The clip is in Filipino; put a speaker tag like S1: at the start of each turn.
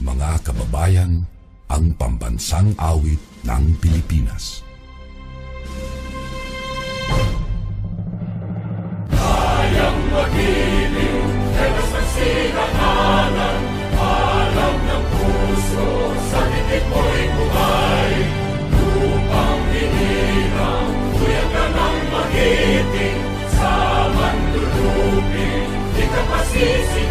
S1: Mga kababayan, ang pambansang awit ng Pilipinas.
S2: Kayang magiliw, telas ng sinangalan, alam ng puso, sa titik mo'y buhay. Lupang hinirang, kuya ka ng magiting, sa manlulupin, di ka pasisigaw.